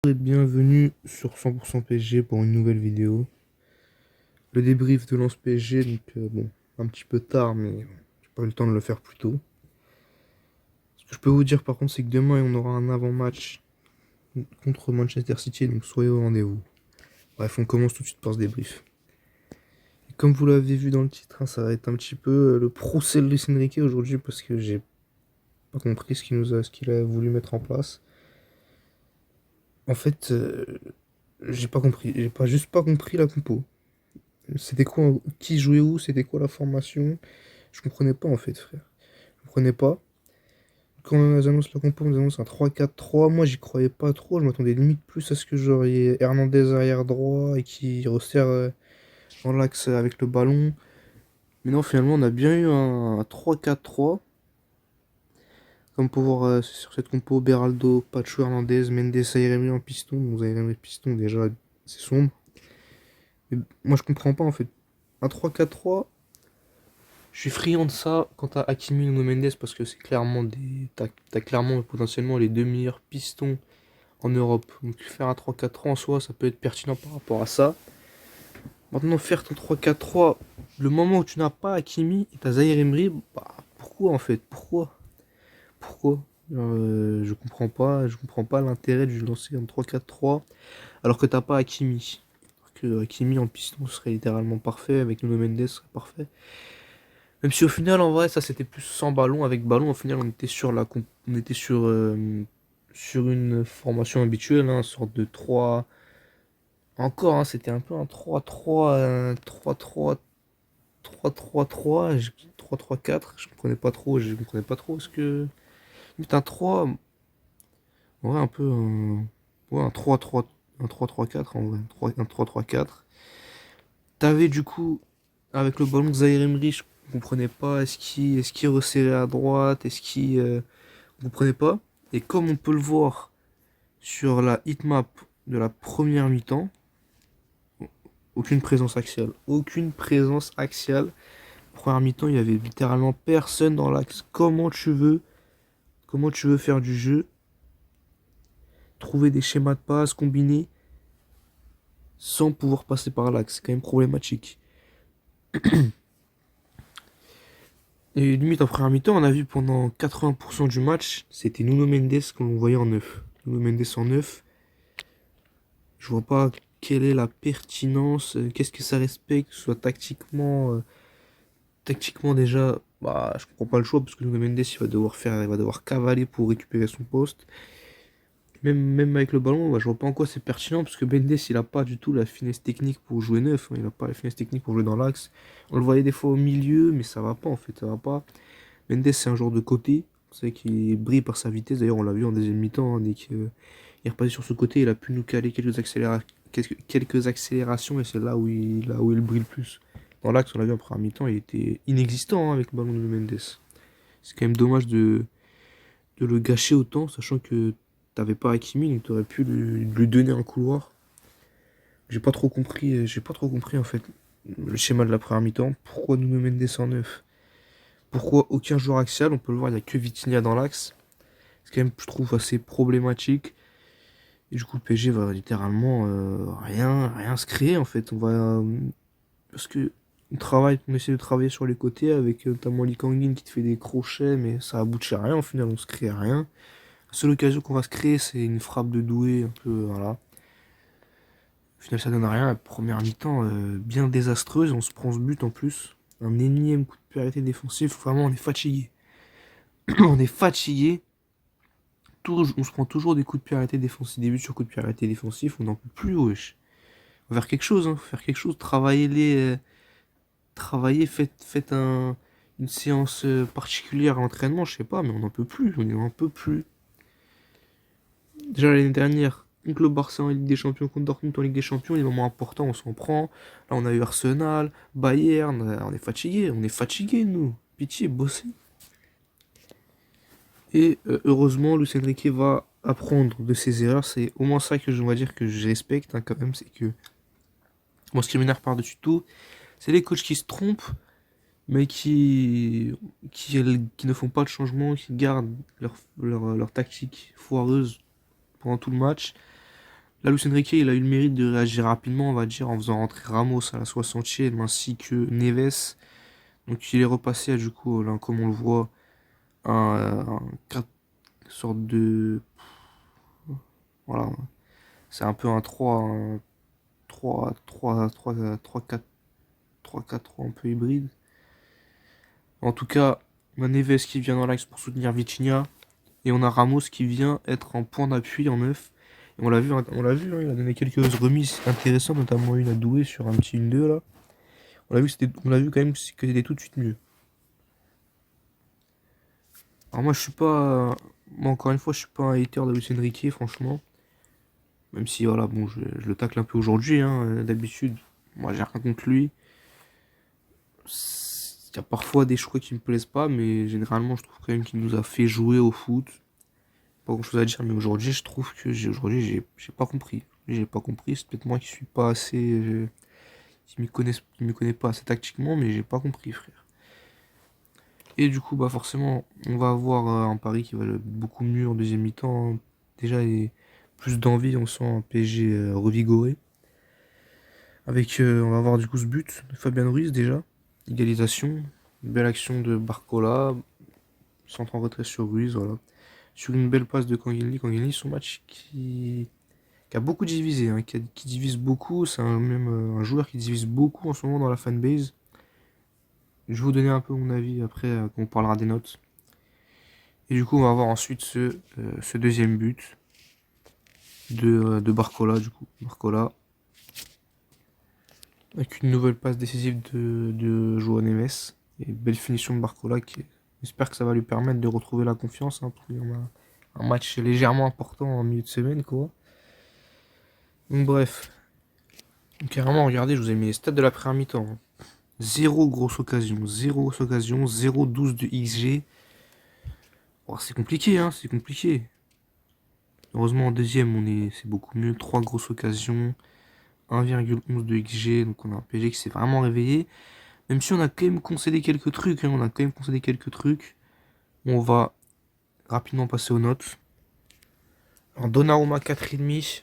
Et bienvenue sur 100% PSG pour une nouvelle vidéo. Le débrief de Lens PSG, donc bon, un petit peu tard, mais bon, j'ai pas eu le temps de le faire plus tôt. Ce que je peux vous dire par contre, c'est que demain on aura un avant-match contre Manchester City, donc soyez au rendez-vous. Bref, on commence tout de suite par ce débrief. Et comme vous l'avez vu dans le titre, hein, ça va être un petit peu le procès de Luis Enrique aujourd'hui parce que j'ai pas compris ce qu'il a voulu mettre en place. En fait, j'ai pas compris, juste pas compris la compo. C'était quoi, qui jouait où, c'était quoi la formation? Je comprenais pas en fait, frère. Je comprenais pas. Quand on nous annonce la compo, on nous annonce un 3-4-3. Moi, j'y croyais pas trop. Je m'attendais limite plus à ce que genre il y ait Hernandez arrière droit et qui resserre dans l'axe avec le ballon. Mais non, finalement, on a bien eu un 3-4-3. Comme pour voir sur cette compo, Beraldo, Pacho, Hernandez, Mendes, Zaïre-Emery en piston. Bon, Zaïre-Emery piston, déjà, c'est sombre. Mais moi, je comprends pas en fait. Un 3-4-3. Je suis friand de ça quant à Hakimi et Nuno Mendes parce que c'est clairement t'as clairement potentiellement les deux meilleurs pistons en Europe. Donc faire un 3-4-3 en soi, ça peut être pertinent par rapport à ça. Maintenant faire ton 3-4-3, le moment où tu n'as pas Hakimi et t'as Zahir Emery, bah pourquoi en fait? Pourquoi? Je comprends pas l'intérêt de lancer un 3-4-3 alors que t'as pas Hakimi. Alors que Hakimi en piston serait littéralement parfait, avec Nuno Mendes serait parfait. Même si au final, en vrai, ça c'était plus sans ballon. Avec ballon, au final, on était on était sur une formation habituelle, hein, une sorte de 3. Encore, hein, c'était un peu un 3-3, 3-3, 3-3-3, 3-3-4. Je comprenais pas trop ce que. Mais un 3, ouais, un peu un. Ouais, un 3-3, un 3-3-4 en vrai. Un 3-3-4. T'avais du coup, avec le ballon de Zaïre Emery, je comprenais pas. Est-ce qu'il resserrait à droite? Vous comprenez pas? Et comme on peut le voir sur la hitmap de la première mi-temps, aucune présence axiale. Aucune présence axiale. Première mi-temps, il y avait littéralement personne dans l'axe. Comment tu veux faire du jeu, trouver des schémas de passe combinés sans pouvoir passer par l'axe. C'est quand même problématique. Et limite en première mi-temps, on a vu pendant 80% du match, c'était Nuno Mendes qu'on voyait en neuf. Nuno Mendes en neuf. Je vois pas quelle est la pertinence, qu'est-ce que ça respecte, soit tactiquement déjà, bah je comprends pas le choix parce que Nuno Mendes il va devoir cavaler pour récupérer son poste. Même avec le ballon, bah, je vois pas en quoi c'est pertinent parce que Mendes il a pas du tout la finesse technique pour jouer neuf, hein, il a pas la finesse technique pour jouer dans l'axe. On le voyait des fois au milieu, mais ça va pas en fait, ça va pas. Mendes c'est un joueur de côté, vous savez qu'il brille par sa vitesse, d'ailleurs on l'a vu en deuxième mi-temps, hein, dès qu'il est repassé sur ce côté, il a pu nous caler quelques accélérations et c'est là où il brille le plus. Dans l'axe, on l'a vu en première mi-temps, il était inexistant, hein, avec le ballon de Mendes. C'est quand même dommage de le gâcher autant, sachant que t'avais pas Hakimi, donc t'aurais pu lui donner un couloir. J'ai pas trop compris en fait le schéma de la première mi-temps. Pourquoi Nuno Mendes en neuf? Pourquoi aucun joueur axial? On peut le voir, il n'y a que Vitinha dans l'axe. C'est quand même, je trouve, assez problématique. Et du coup, le PSG va littéralement rien se créer en fait. Parce que on essaie de travailler sur les côtés avec notamment Lee Kangin qui te fait des crochets, mais ça aboutit à rien. Au final, on se crée à rien. La seule occasion qu'on va se créer, c'est une frappe de Doué, un peu, voilà. Au final, ça donne à rien. La première mi-temps, bien désastreuse. On se prend ce but en plus. Un énième coup de pied arrêté défensif. Vraiment, on est fatigué. On est fatigué. On se prend toujours des coups de pied arrêtés défensifs, des buts sur coups de pied arrêtés défensifs. On n'en peut plus, wesh. Faut faire quelque chose, hein. Faut faire quelque chose. Travailler, une séance particulière à l'entraînement, je sais pas, mais on n'en peut plus. On n'en peut plus. Déjà l'année dernière, contre le Barça en Ligue des Champions, contre Dortmund en Ligue des Champions, les moments importants, on s'en prend. Là, on a eu Arsenal, Bayern, on est fatigué, nous. Pitié, bossez. Et heureusement, Luis Enrique va apprendre de ses erreurs. C'est au moins ça que je dois dire que je respecte, hein, quand même. C'est que. Moi, ce qui m'énerve par-dessus tout, c'est les coachs qui se trompent, mais qui ne font pas de changement, qui gardent leur tactique foireuse pendant tout le match. Là, Luis Enrique, il a eu le mérite de réagir rapidement, on va dire, en faisant rentrer Ramos à la 60e, ainsi que Neves. Donc il est repassé, du coup, là, comme on le voit, un sorte de... Voilà, c'est un peu un 3 un 3 3 3 3 4 3 4 3 un peu hybride. En tout cas, on a Neves qui vient dans l'axe pour soutenir Vitinha. Et on a Ramos qui vient être en point d'appui en neuf. Et on l'a vu, hein, il a donné quelques remises intéressantes, notamment une à Doué sur un petit 1-2 là. On l'a vu quand même que c'était tout de suite mieux. Alors moi je suis pas. Moi encore une fois je suis pas un hater de Luis Enrique franchement. Même si voilà bon je le tacle un peu aujourd'hui, hein, d'habitude. Moi j'ai rien contre lui. Il y a parfois des choix qui me plaisent pas, mais généralement je trouve quand même qu'il nous a fait jouer au foot. Pas grand chose à dire, mais aujourd'hui je trouve que j'ai pas compris. J'ai pas compris, c'est peut-être moi qui suis pas assez. Qui m'y connaît pas assez tactiquement, mais j'ai pas compris, frère. Et du coup, bah forcément, on va avoir un Paris qui va beaucoup mieux en deuxième mi-temps, hein. Déjà, et plus d'envie, on sent un PSG revigoré. Avec, on va avoir du coup ce but de Fabien Ruiz déjà, égalisation, une belle action de Barcola, centre en retrait sur Ruiz, voilà. Sur une belle passe de Kangeli, son match qui a beaucoup divisé, hein, qui divise beaucoup, c'est même un joueur qui divise beaucoup en ce moment dans la fanbase. Je vais vous donner un peu mon avis après quand on parlera des notes. Et du coup, on va avoir ensuite ce deuxième but de Barcola, du coup. Barcola, avec une nouvelle passe décisive de Joao Neves. Et belle finition de Barcola j'espère que ça va lui permettre de retrouver la confiance, hein, pour un match légèrement important en milieu de semaine, quoi. Donc bref. Donc, carrément, regardez, je vous ai mis les stats de la première mi-temps, hein. Zéro grosse occasion, 0,12 de XG. Oh, c'est compliqué, hein, c'est compliqué. Heureusement, en deuxième, c'est beaucoup mieux. 3 grosses occasions, 1,11 de XG. Donc, on a un PSG qui s'est vraiment réveillé. Même si on a quand même concédé quelques trucs, hein, On va rapidement passer aux notes. Alors, Donnarumma 4,5.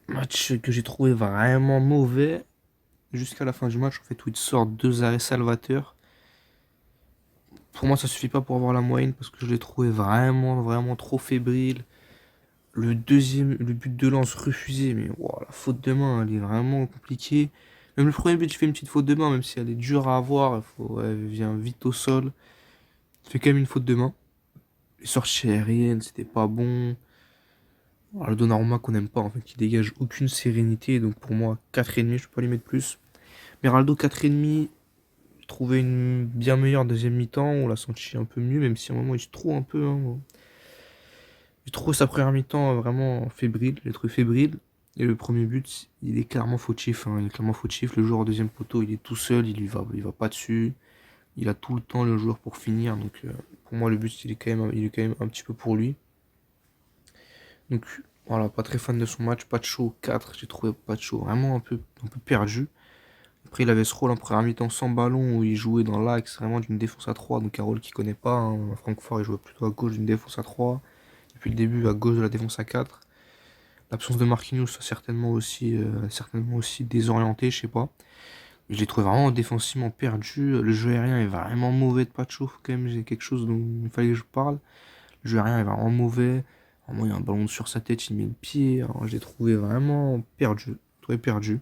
Match que j'ai trouvé vraiment mauvais. Jusqu'à la fin du match, en fait, où il sort 2 arrêts salvateurs. Pour moi, ça suffit pas pour avoir la moyenne parce que je l'ai trouvé vraiment trop fébrile. Le but de lance refusé, mais wow, la faute de main, elle est vraiment compliquée. Même le premier but, il fait une petite faute de main, même si elle est dure à avoir, elle vient vite au sol. Il fait quand même une faute de main. Les sorties aériennes, c'était pas bon. Alors, le Donnarumma qu'on n'aime pas, en fait, qui dégage aucune sérénité, donc pour moi, 4,5, je peux pas lui mettre plus. Meraldo 4,5, je trouvais une bien meilleure deuxième mi-temps, on l'a senti un peu mieux, même si à un moment il se trouve un peu, hein. J'ai trouvé sa première mi-temps vraiment fébrile, j'ai trouvé fébrile. Et le premier but, il est clairement fautif, hein, il est clairement fautif. Le joueur au deuxième poteau, il est tout seul, il va pas dessus. Il a tout le temps le joueur pour finir. Donc pour moi, le but, il est quand même un petit peu pour lui. Donc voilà, pas très fan de son match. Pacho 4, j'ai trouvé Pacho vraiment un peu perdu. Après, il avait ce rôle en première mi-temps sans ballon où il jouait dans l'axe vraiment d'une défense à 3. Donc un rôle qu'il connaît pas, hein. À Francfort, il jouait plutôt à gauche d'une défense à 3. Depuis le début, à gauche de la défense à 4. L'absence de Marquinhos a certainement aussi désorienté, je sais pas. Je l'ai trouvé vraiment défensivement perdu. Le jeu aérien est vraiment mauvais de Pacho. Quand même, j'ai quelque chose dont il fallait que je parle. Le jeu aérien est vraiment mauvais. Vraiment, il y a un ballon sur sa tête, il met le pied. Alors, je l'ai trouvé vraiment perdu. Très perdu.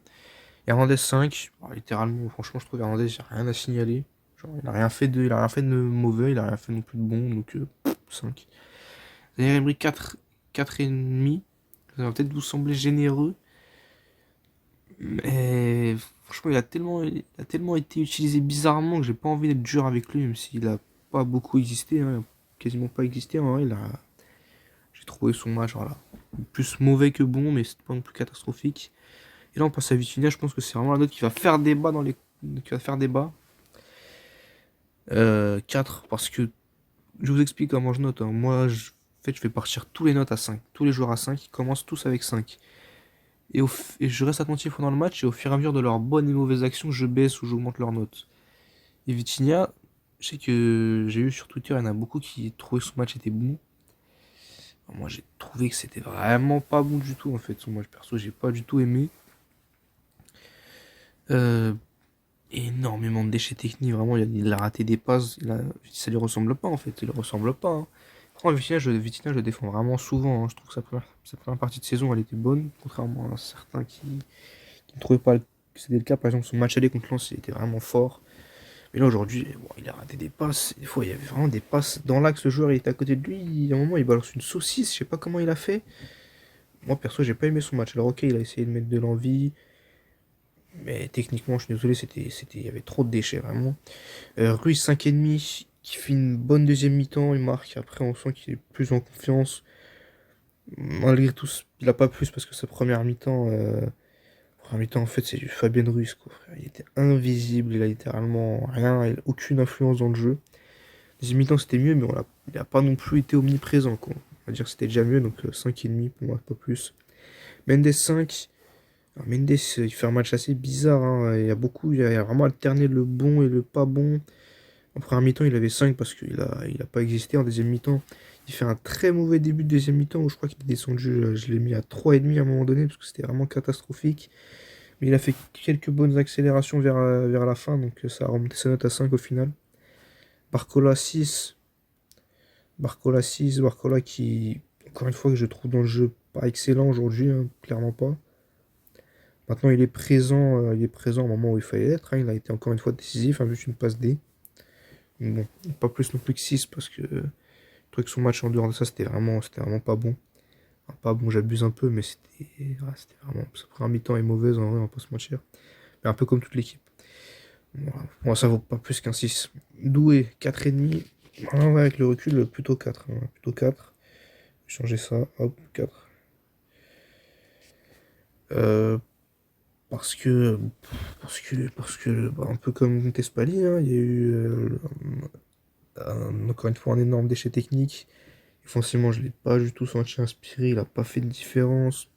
Hernandez 5. Alors, littéralement, franchement, je trouve Hernandez, il n'y a rien à signaler. Genre, il a rien fait de mauvais, il a rien fait non plus de bon. Donc, 5. Zaire 4, 4,5. Ça va peut-être vous sembler généreux. Mais franchement, il a tellement été utilisé bizarrement que j'ai pas envie d'être dur avec lui, même s'il a pas beaucoup existé, hein, quasiment pas existé. En vrai, j'ai trouvé son match, voilà, plus mauvais que bon, mais c'est pas non plus catastrophique. Et là, on passe à Vitinha. Je pense que c'est vraiment la note qui va faire débat qui va faire débat. 4, parce que je vous explique comment je note, hein. Moi, en fait, je fais partir tous les notes à 5. Tous les joueurs à 5, ils commencent tous avec 5. Et je reste attentif pendant le match, et au fur et à mesure de leurs bonnes et mauvaises actions, je baisse ou j'augmente leurs notes. Et Vitinha, je sais que j'ai eu sur Twitter, il y en a beaucoup qui trouvaient que son match était bon. Moi, j'ai trouvé que c'était vraiment pas bon du tout, en fait. Son match perso, j'ai pas du tout aimé. Euh, Énormément de déchets techniques, vraiment, il a raté des passes. Ça lui ressemble pas, en fait. Il lui ressemble pas, hein. Franchement, Vitinha, je le défends vraiment souvent, hein. Je trouve que sa première partie de saison, elle était bonne, contrairement à certains qui ne trouvaient pas que c'était le cas. Par exemple, son match aller contre Lens, il était vraiment fort. Mais là, aujourd'hui, bon, il a raté des passes. Des fois, il y avait vraiment des passes dans l'axe. Le joueur, il était à côté de lui. À un moment, il balance une saucisse. Je sais pas comment il a fait. Moi, perso, j'ai pas aimé son match. Alors, ok, il a essayé de mettre de l'envie. Mais techniquement, je suis désolé, il y avait trop de déchets, vraiment. Ruiz, 5,5, qui fait une bonne deuxième mi-temps. Il marque. Après, on sent qu'il est plus en confiance. Malgré tout, il a pas plus parce que sa première mi-temps, en fait, c'est du Fabien Ruiz, quoi, frère. Il était invisible. Il a littéralement rien, il a aucune influence dans le jeu. Deuxième mi-temps, c'était mieux, mais il n'a pas non plus été omniprésent, quoi. On va dire que c'était déjà mieux, donc 5,5 pour moi, pas plus. Mendes 5. Alors, Mendes, il fait un match assez bizarre, hein. Il a vraiment alterné le bon et le pas bon. En première mi-temps, il avait 5 parce qu'il a pas existé. En deuxième mi-temps, il fait un très mauvais début de deuxième mi-temps où je crois qu'il est descendu, je l'ai mis à 3,5 à un moment donné parce que c'était vraiment catastrophique. Mais il a fait quelques bonnes accélérations vers la fin, donc ça a remonté sa note à 5 au final. Barcola 6. Barcola 6, Barcola qui, encore une fois, que je trouve dans le jeu pas excellent aujourd'hui, hein, clairement pas. Maintenant, il est présent au moment où il fallait être, hein. Il a été encore une fois décisif, hein, juste une passe D. Bon, pas plus non plus que 6 parce que je trouvais que son match en dehors de ça, c'était vraiment pas bon. Enfin, pas bon, j'abuse un peu, mais c'était vraiment. Sa première mi-temps est mauvaise, en vrai, on va pas se mentir. Mais un peu comme toute l'équipe. Voilà. Moi, ça vaut pas plus qu'un 6. Doué, 4,5. Ah ouais, avec le recul, plutôt 4, hein, plutôt 4. Changer ça, hop, 4. Euh, parce que bah, un peu comme Tespali, hein, il y a eu encore une fois un énorme déchet technique. Offensivement, je l'ai pas du tout senti inspiré, il a pas fait de différence.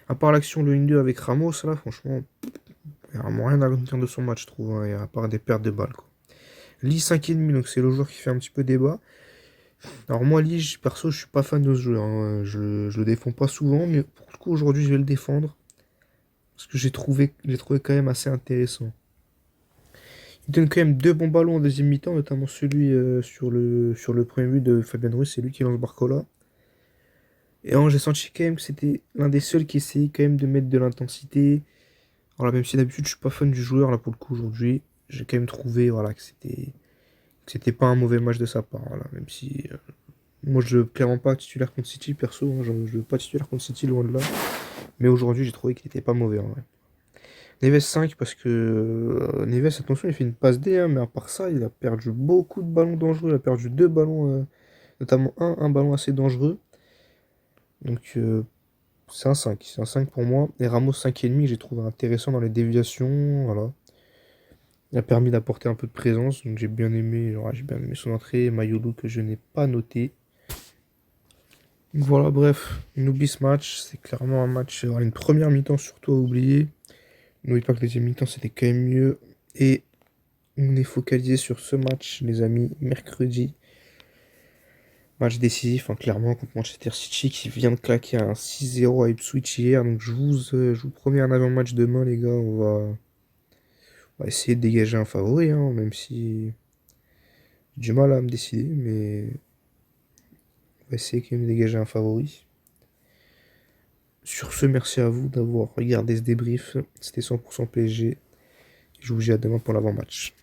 À part l'action le 1-2 avec Ramos, là, franchement, il y a vraiment rien à retenir de son match, je trouve, hein, à part des pertes de balles, quoi. Lee 5,5, donc c'est le joueur qui fait un petit peu débat. Alors moi, Lee, perso, je suis pas fan de ce joueur, hein. Je le défends pas souvent, mais pour le coup, aujourd'hui, je vais le défendre. Parce que j'ai trouvé quand même assez intéressant. Il donne quand même deux bons ballons en deuxième mi-temps, notamment celui sur le premier but de Fabien Ruiz, c'est lui qui lance Barcola. Et alors, j'ai senti quand même que c'était l'un des seuls qui essayait quand même de mettre de l'intensité. Alors là, même si d'habitude je suis pas fan du joueur, là pour le coup aujourd'hui, j'ai quand même trouvé voilà, que c'était pas un mauvais match de sa part. Voilà, même si moi je veux clairement pas titulaire contre City, perso, hein, je veux pas titulaire contre City, loin de là. Mais aujourd'hui, j'ai trouvé qu'il était pas mauvais en vrai. Neves 5 parce que Neves, attention, il fait une passe D, hein, mais à part ça, il a perdu beaucoup de ballons dangereux. Il a perdu deux ballons, notamment un ballon assez dangereux. Donc c'est un 5. C'est un 5 pour moi. Et Ramos 5,5, que j'ai trouvé intéressant dans les déviations. Voilà. Il a permis d'apporter un peu de présence. Donc j'ai bien aimé son entrée. Mayolu que je n'ai pas noté. Donc voilà, bref, on oublie ce match. C'est clairement un match, une première mi-temps surtout à oublier. N'oublie pas que la deuxième mi-temps c'était quand même mieux. Et on est focalisé sur ce match, les amis, mercredi. Match décisif, hein, clairement, contre Manchester City qui vient de claquer un 6-0 à Ipswich hier. Donc je vous promets un avant-match demain, les gars. On va essayer de dégager un favori, hein, même si j'ai du mal à me décider. Mais on va essayer quand même de dégager un favori. Sur ce, merci à vous d'avoir regardé ce débrief. C'était 100% PSG. Je vous dis à demain pour l'avant-match.